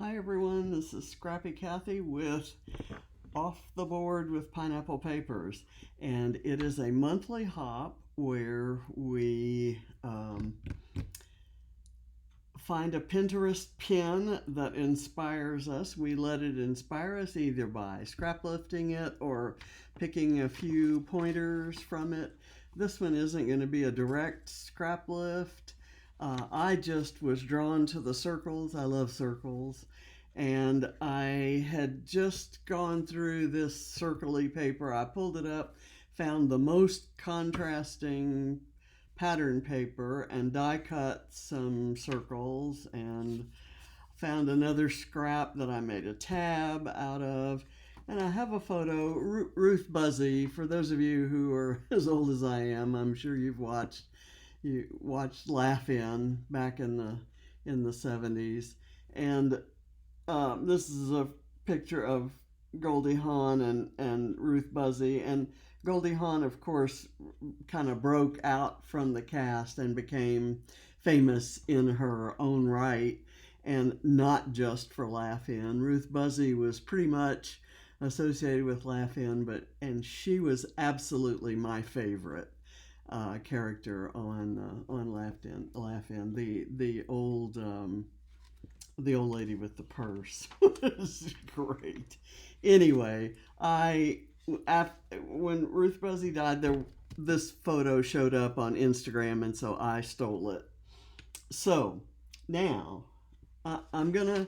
Hi everyone, this is Scrappy Kathy with Off the Board with Pineapple Papers, and it is a monthly hop where we find a Pinterest pin that inspires us. We let it inspire us either by scraplifting it or picking a few pointers from it. This one isn't going to be a direct scrap lift. I just was drawn to the circles. I love circles. And I had just gone through this circly paper. I pulled it up, found the most contrasting pattern paper, and die cut some circles, and found another scrap that I made a tab out of. And I have a photo. Ruth Buzzy, for those of you who are as old as I am, I'm sure you watched Laugh In back in the 70s. And this is a picture of Goldie Hawn and Ruth Buzzy. And Goldie Hawn, of course, kind of broke out from the cast and became famous in her own right, and not just for Laugh In. Ruth Buzzy was pretty much associated with Laugh In, and she was absolutely my favorite character on Laugh In. The old lady with the purse was great. Anyway, when Ruth Buzzy died, this photo showed up on Instagram, and so I stole it. So now I'm gonna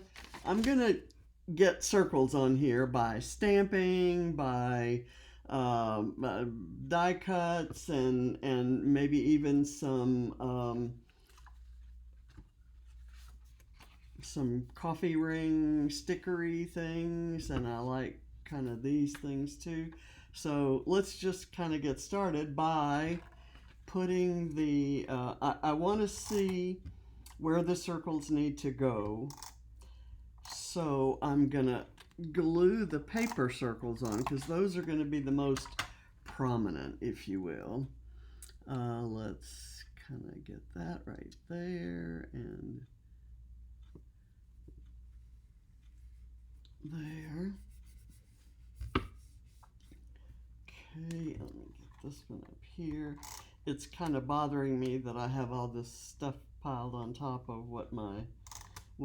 get circles on here by stamping, by die cuts, and maybe even some coffee ring stickery things, and I like kind of these things too. So let's just kind of get started by putting the, I want to see where the circles need to go. So I'm going to glue the paper circles on, because those are going to be the most prominent, if you will. Let's kind of get that right there and there. Okay, let me get this one up here. It's kind of bothering me that I have all this stuff piled on top of what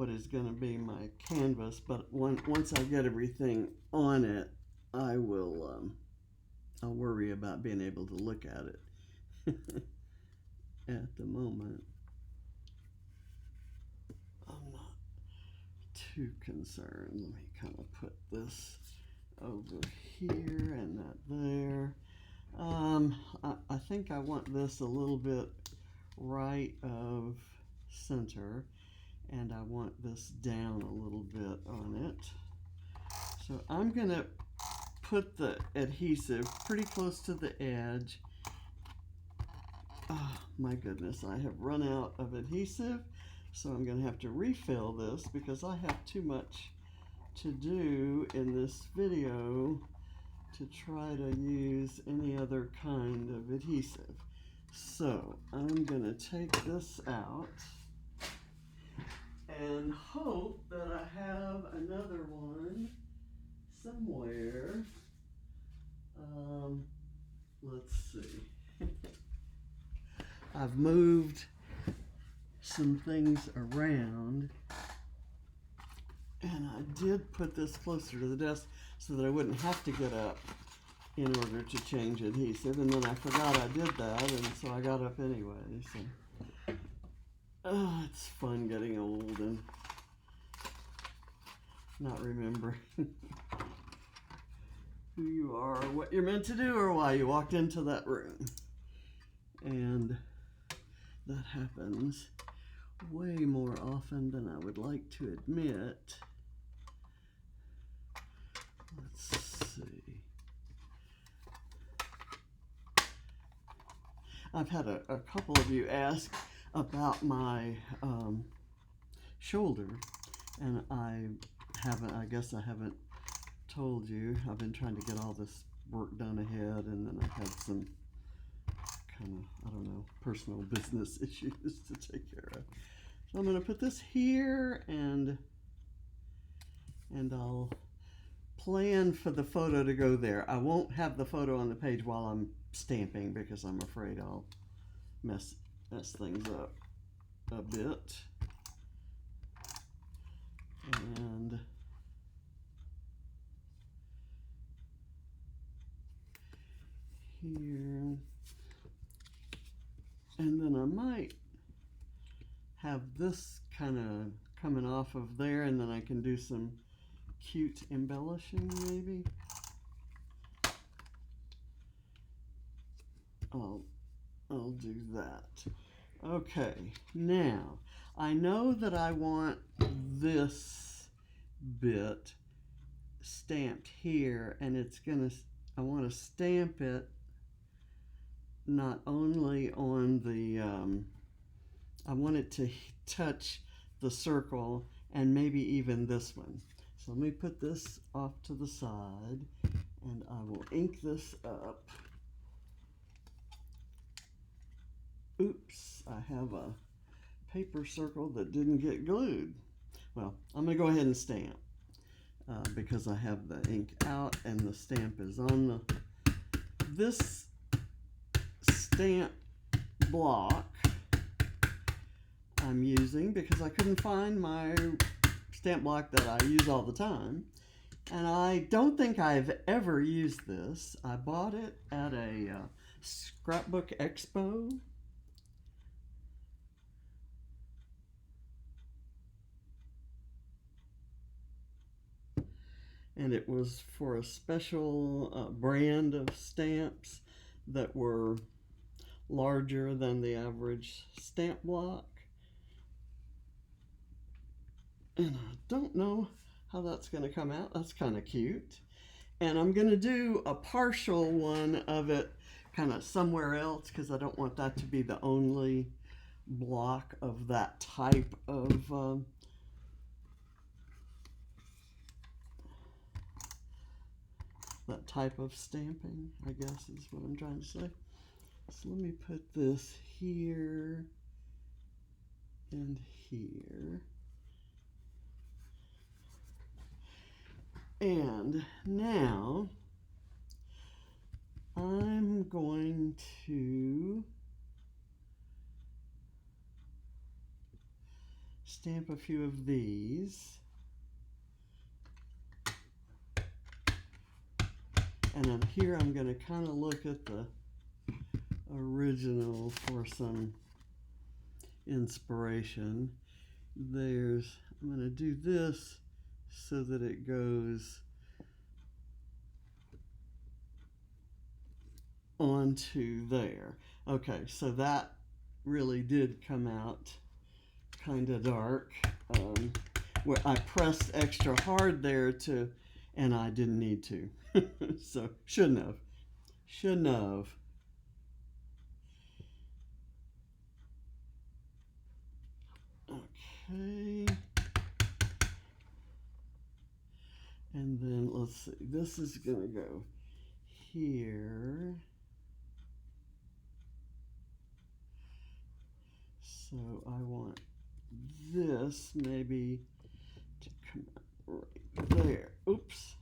is going to be my canvas, but once I get everything on it, I will I'll worry about being able to look at it. At the moment, I'm not too concerned. Let me kind of put this over here and that there. I think I want this a little bit right of center, and I want this down a little bit on it. So I'm going to put the adhesive pretty close to the edge. Oh my goodness, I have run out of adhesive, so I'm going to have to refill this because I have too much to do in this video to try to use any other kind of adhesive. So I'm going to take this out and hope that I have another one somewhere. Let's see. I've moved some things around, and I did put this closer to the desk so that I wouldn't have to get up in order to change adhesive, and then I forgot I did that, and so I got up anyway. So it's fun getting old and not remembering who you are, or what you're meant to do, or why you walked into that room. And that happens way more often than I would like to admit. Let's see. I've had a couple of you ask about my shoulder, and I guess I haven't told you. I've been trying to get all this work done ahead, and then I've had some kind of, I don't know, personal business issues to take care of. So I'm going to put this here and and I'll plan for the photo to go there. I won't have the photo on the page while I'm stamping because I'm afraid I'll mess things up a bit. And here, and then I might have this kind of coming off of there, and then I can do some cute embellishing maybe. I'll do that. Okay, now I know that I want this bit stamped here, and I want to stamp it not only on the I want it to touch the circle and maybe even this one. So let me put this off to the side, and I will ink this up. Oops, I have a paper circle that didn't get glued. Well, I'm going to go ahead and stamp because I have the ink out and the stamp is on this stamp block I'm using because I couldn't find my stamp block that I use all the time. And I don't think I've ever used this. I bought it at a Scrapbook Expo. And it was for a special brand of stamps that were larger than the average stamp block. And I don't know how that's going to come out. That's kind of cute. And I'm going to do a partial one of it kind of somewhere else because I don't want that to be the only block of that type of stamping, I guess is what I'm trying to say. So let me put this here and here. And now I'm going to stamp a few of these. And then here I'm going to kind of look at the original for some inspiration. I'm going to do this so that it goes onto there. Okay, so that really did come out kind of dark. Where I pressed extra hard there and I didn't need to. So shouldn't have. Okay. And then let's see, this is going to go here. So I want this maybe to come out right there. Oops.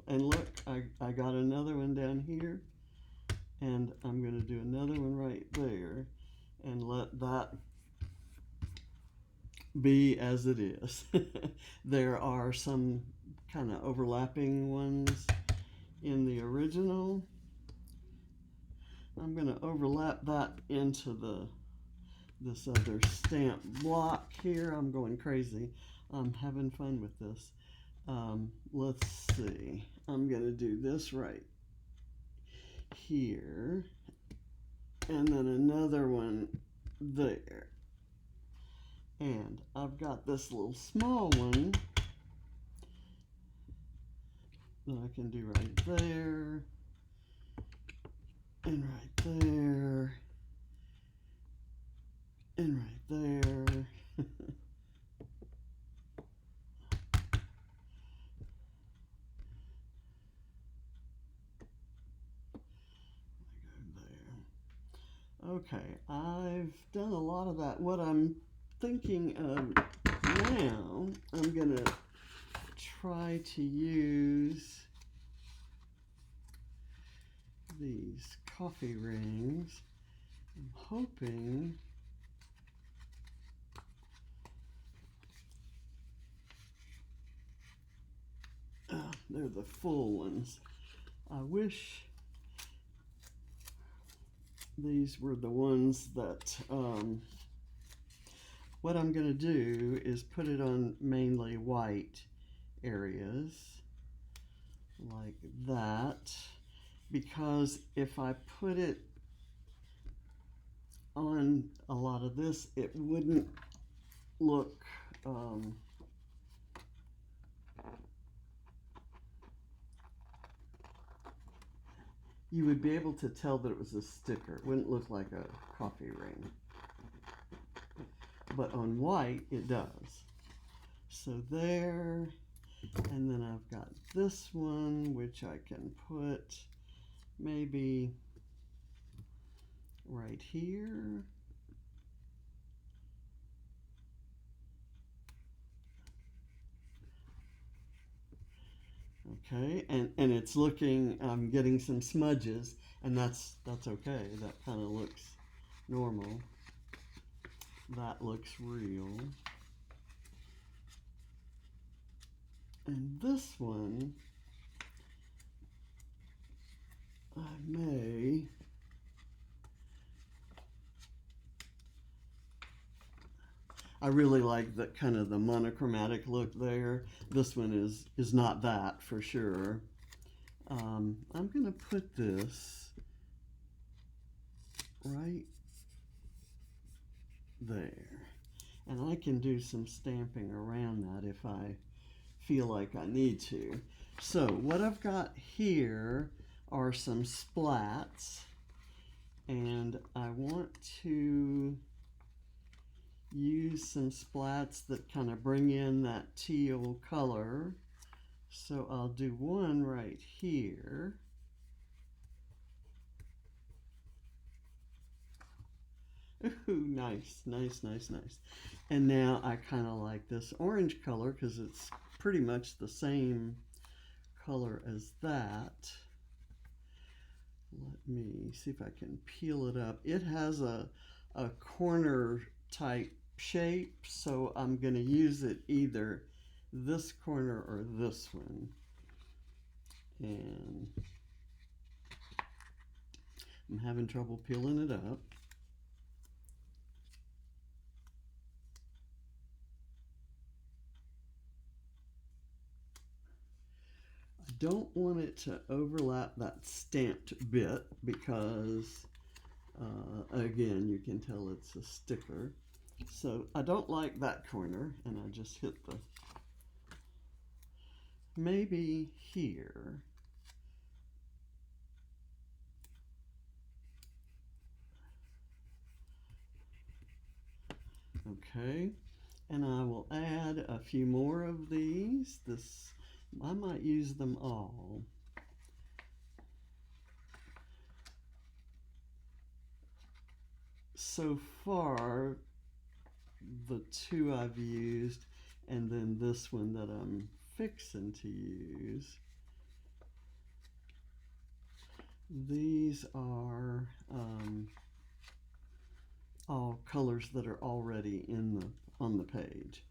And look, I got another one down here. And I'm going to do another one right there. And let that be as it is. There are some kind of overlapping ones in the original. I'm going to overlap that into this other stamp block here. I'm going crazy. I'm having fun with this. Let's see. I'm going to do this right here. And then another one there. And I've got this little small one that I can do right there, and right there, and right there. Okay, I've done a lot of that. What I'm thinking of now, I'm going to try to use these coffee rings. I'm hoping they're the full ones. I wish these were the ones that, what I'm going to do is put it on mainly white areas like that, because if I put it on a lot of this, it wouldn't look you would be able to tell that it was a sticker. It wouldn't look like a coffee ring. But on white, it does. So there, and then I've got this one, which I can put maybe right here. Okay, and it's looking, I'm getting some smudges, and that's okay. That kind of looks normal. That looks real. And this one, I really like the kind of the monochromatic look there. This one is not that for sure. I'm going to put this right there. And I can do some stamping around that if I feel like I need to. So what I've got here are some splats, and I want to use some splats that kind of bring in that teal color. So I'll do one right here. Ooh, nice, nice, nice, nice. And now I kind of like this orange color because it's pretty much the same color as that. Let me see if I can peel it up. It has a corner type shape, so I'm going to use it either this corner or this one. And I'm having trouble peeling it up. I don't want it to overlap that stamped bit because again, you can tell it's a sticker. So I don't like that corner, and I just hit the, maybe here. Okay, and I will add a few more of these. I might use them all. So far, the two I've used, and then this one that I'm fixing to use. These are all colors that are already on the page.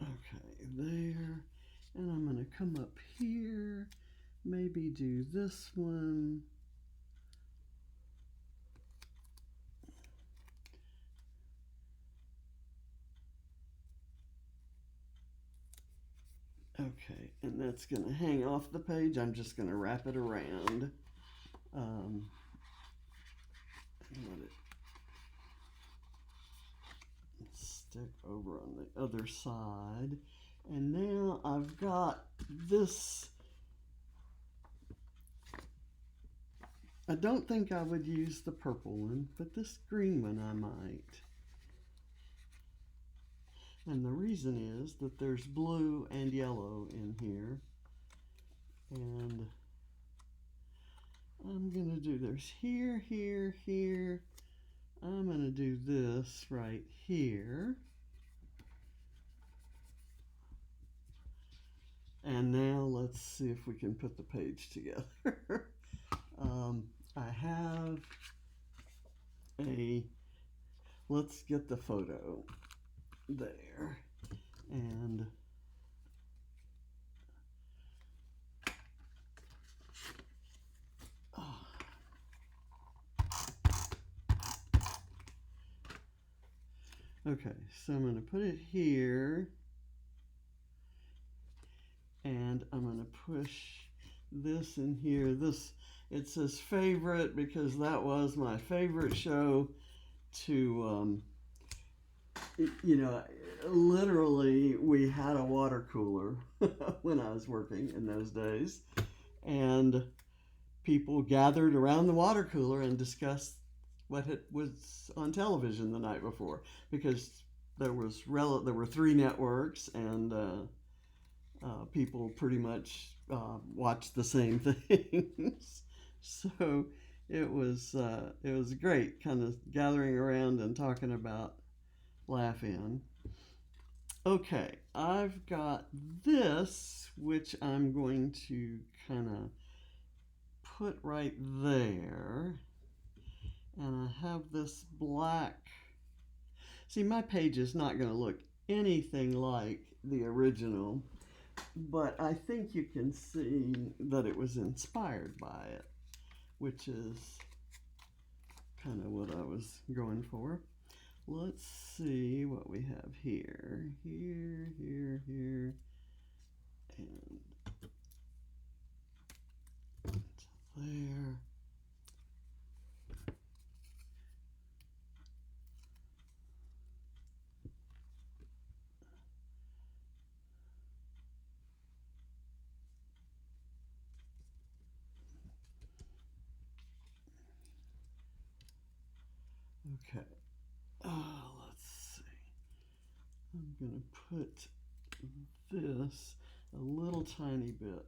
Okay, there, and I'm going to come up here, maybe do this one. Okay, and that's going to hang off the page. I'm just going to wrap it around. And let it stick over on the other side. And now I've got this. I don't think I would use the purple one, but this green one I might. And the reason is that there's blue and yellow in here. And I'm going to do, there's here, here, here. I'm going to do this right here. let's see if we can put the page together. I have let's get the photo there. And okay, so I'm going to put it here, and I'm going to push this in here. It says favorite because that was my favorite show to, you know, literally we had a water cooler when I was working in those days, and people gathered around the water cooler and discussed what was on television the night before, because there were 3 networks, and people pretty much watched the same things. So it was great, kind of gathering around and talking about Laugh-In. Okay, I've got this, which I'm going to kind of put right there. And I have this black. See, my page is not going to look anything like the original, but I think you can see that it was inspired by it, which is kind of what I was going for. Let's see what we have here. Here, and there. Okay. Let's see. I'm going to put this, a little tiny bit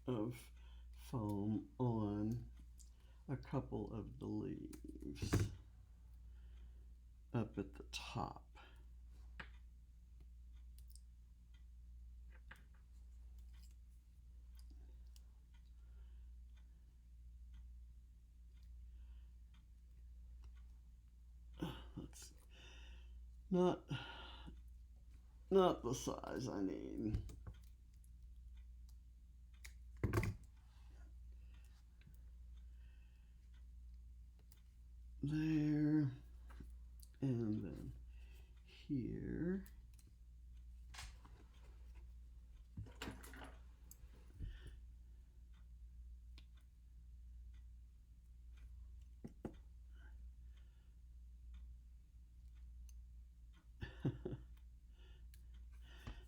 of foam on a couple of the leaves up at the top. That's not the size I need. There, and then here.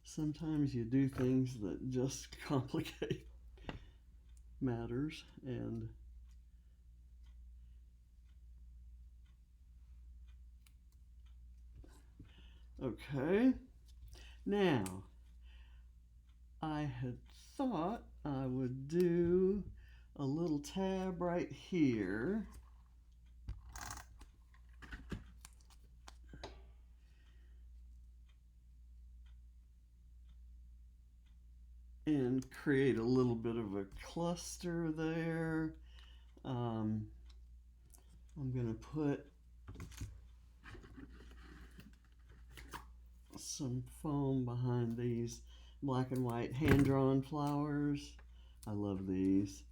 Sometimes you do things that just complicate matters, and okay. Now, I had thought I would do a little tab right here. And create a little bit of a cluster there. I'm going to put some foam behind these black and white hand-drawn flowers. I love these.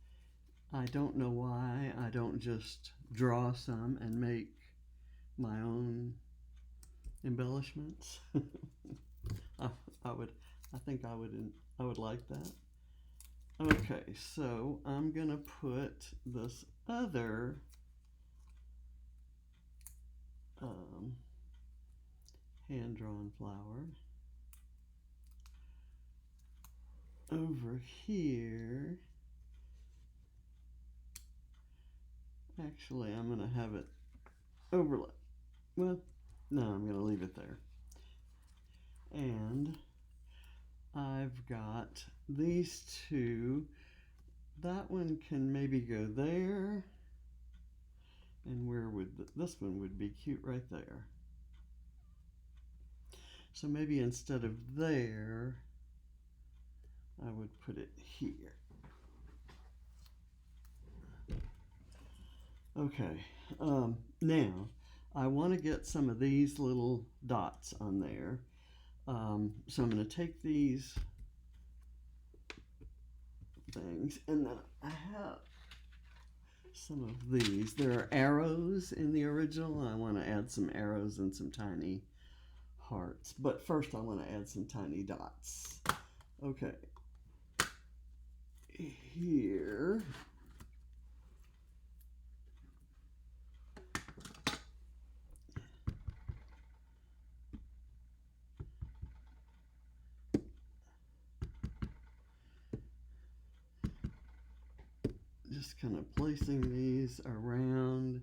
I don't know why I don't just draw some and make my own embellishments. I think I would like that. Okay, so I'm gonna put this other hand-drawn flower over here. Actually, I'm gonna have it overlap. Well, no, I'm gonna leave it there. And I've got these two. That one can maybe go there. And where would this one would be cute right there. So maybe instead of there, I would put it here. Okay, now I want to get some of these little dots on there. So I'm going to take these things, and then I have some of these. There are arrows in the original. I want to add some arrows and some tiny hearts. But first I want to add some tiny dots. Okay. Here. Just kind of placing these around.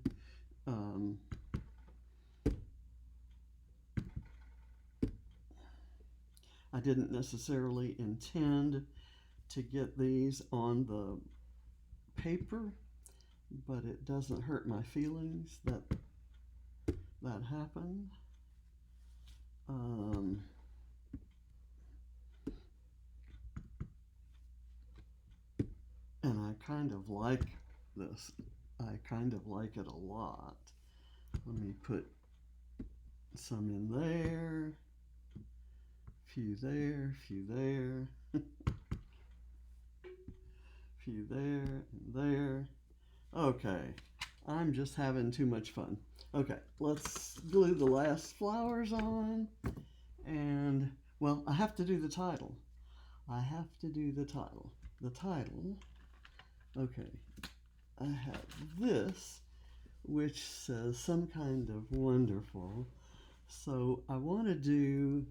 I didn't necessarily intend to get these on the paper, but it doesn't hurt my feelings that that happened. And I kind of like this. I kind of like it a lot. Let me put some in there, few there, few there, few there, and there. Okay, I'm just having too much fun. Okay, let's glue the last flowers on. And, well, I have to do the title. I have to do the title. The title, okay, I have this, which says some kind of wonderful. So I want to do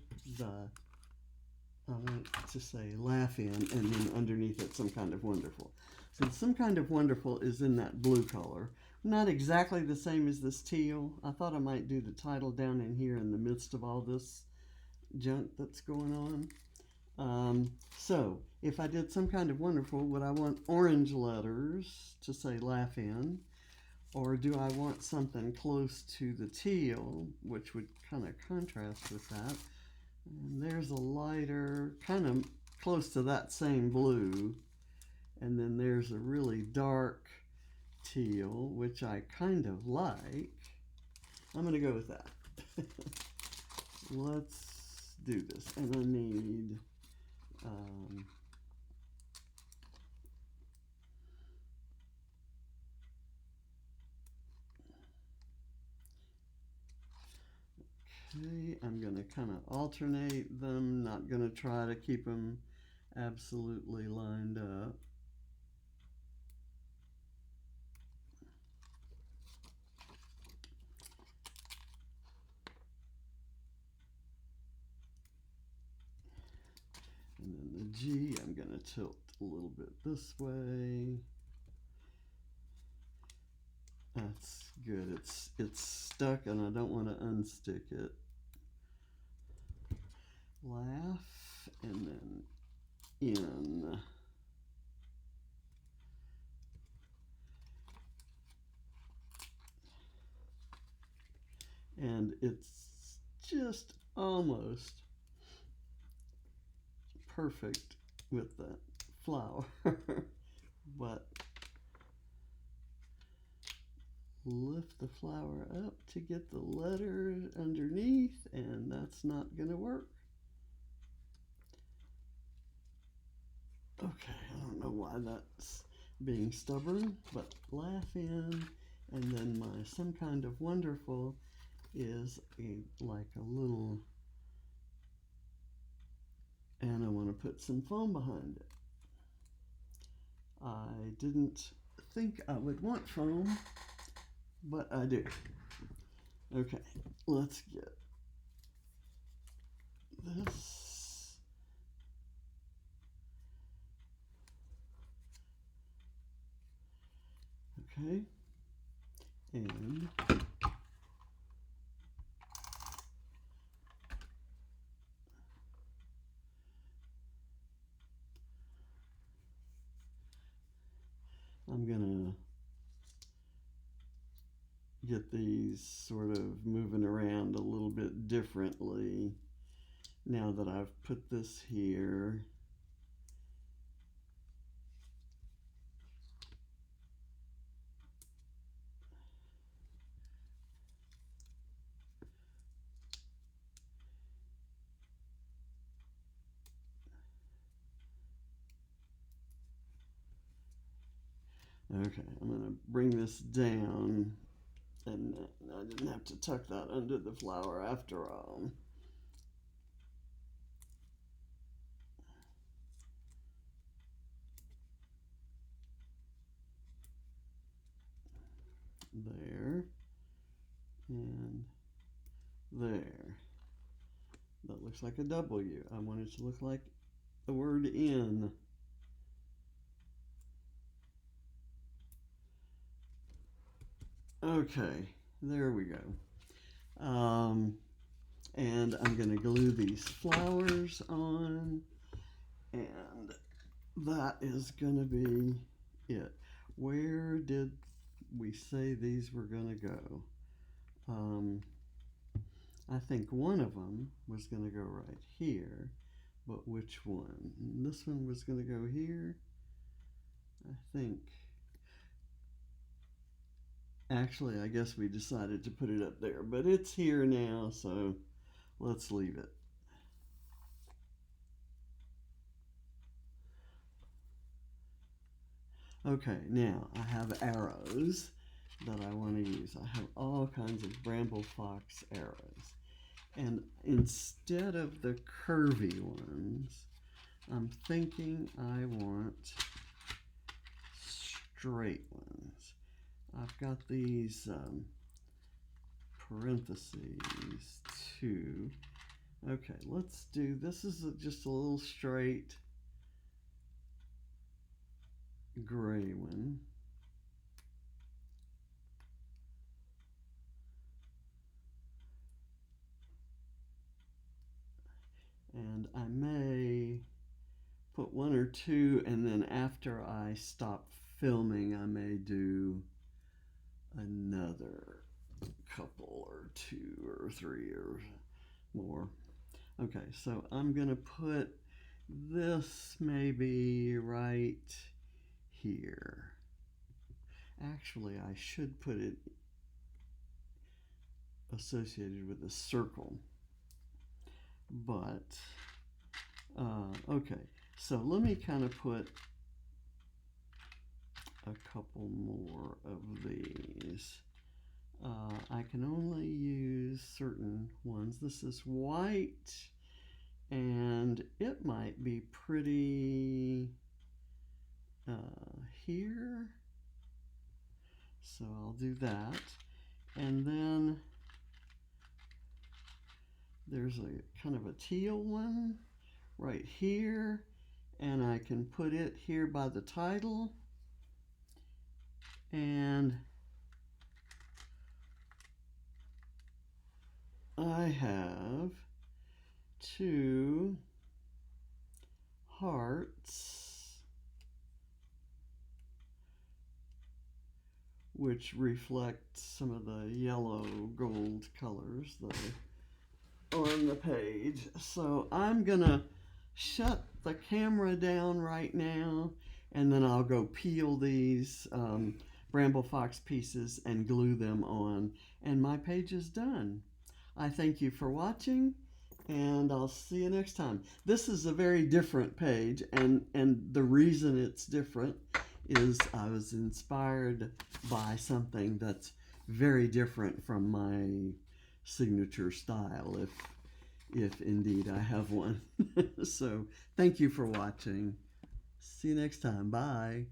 I want to say laugh in, and then underneath it some kind of wonderful. So some kind of wonderful is in that blue color. Not exactly the same as this teal. I thought I might do the title down in here in the midst of all this junk that's going on. So if I did some kind of wonderful, would I want orange letters to say laugh in? Or do I want something close to the teal, which would kind of contrast with that? And there's a lighter, kind of close to that same blue. And then there's a really dark teal, which I kind of like. I'm going to go with that. Let's do this. And I need okay, I'm going to kind of alternate them, not going to try to keep them absolutely lined up. And then the G, I'm going to tilt a little bit this way. That's good. It's stuck and I don't want to unstick it. Laugh and then in. And it's just almost perfect with that flower. But lift the flower up to get the letter underneath, and that's not going to work. Okay, I don't know why that's being stubborn, but laugh in, and then my some kind of wonderful is like a little, and I want to put some foam behind it. I didn't think I would want foam, but I do. Okay, let's get this. Okay, and I'm gonna get these sort of moving around a little bit differently now that I've put this here. Okay, I'm going to bring this down, and I didn't have to tuck that under the flower after all. There, and there. That looks like a W. I want it to look like the word in. Okay, there we go. And I'm going to glue these flowers on, and that is going to be it. Where did we say these were going to go? I think one of them was going to go right here, but which one? This one was going to go here, I think. Actually, I guess we decided to put it up there, but it's here now, so let's leave it. Okay, now I have arrows that I want to use. I have all kinds of bramble fox arrows. And instead of the curvy ones, I'm thinking I want straight ones. I've got these parentheses too. Okay, let's do, this is just a little straight gray one. And I may put one or two, and then after I stop filming, I may do another couple or two or three or more. Okay, so I'm gonna put this maybe right here. Actually, I should put it associated with a circle, but okay, so let me kind of put a couple more of these. I can only use certain ones. This is white, and it might be pretty here. So I'll do that. And then there's a kind of a teal one right here, and I can put it here by the title. And I have two hearts, which reflect some of the yellow gold colors that are on the page. So I'm gonna shut the camera down right now, and then I'll go peel these Bramble Fox pieces and glue them on, and my page is done. I thank you for watching, and I'll see you next time. This is a very different page, and the reason it's different is I was inspired by something that's very different from my signature style, if indeed I have one. So thank you for watching. See you next time. Bye.